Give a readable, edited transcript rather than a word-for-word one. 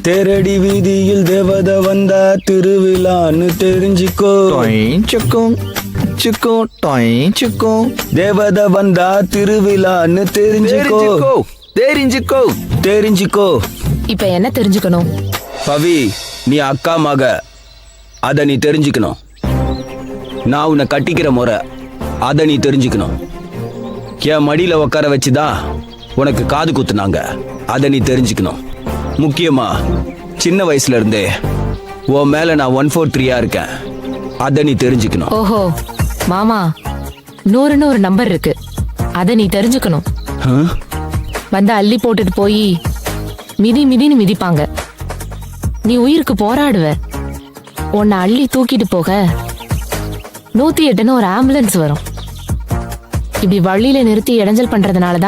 தேரடி வீதியில் தேவதை வந்தா திருவிழான்னு தெரிஞ்சுக்கோ. சுக்கும் சுக்கும் சுக்கும். தேவதை வந்தா திருவிழான்னு தெரிஞ்சுக்கோ. தெரிஞ்சுக்கோ தெரிஞ்சுக்கோ. இப்ப என்ன தெரிஞ்சுக்கணும்? பவி, நீ அக்கா மக, அத நீ தெரிஞ்சுக்கணும். நான் உன்னை கட்டிக்கிற முறை, அத நீ தெரிஞ்சுக்கணும். என் மடியில உட்கார வச்சுதான் உனக்கு காது குத்துனாங்க, அத நீ தெரிஞ்சுக்கணும். முக்கியமா சின்ன வயசுல இருந்தே உன் மேல நான் 143 இருக்கேன், அத நீ தெரிஞ்சுக்கணும். ஓஹோ மாமா, 100ன்னு ஒரு நம்பர் இருக்கு, அத நீ தெரிஞ்சுக்கணும். வந்து அள்ளி போட்டுட்டு போய் மிதி மிதின்னு மிதிப்பாங்க. நீ உயிருக்கு போராடுவ. உன்னை அள்ளி தூக்கிட்டு போக 108ன்னு ஒரு ஆம்புலன்ஸ் வரும். இப்படி வழியில நிறுத்தி இடைஞ்சல் பண்றதுனாலதான்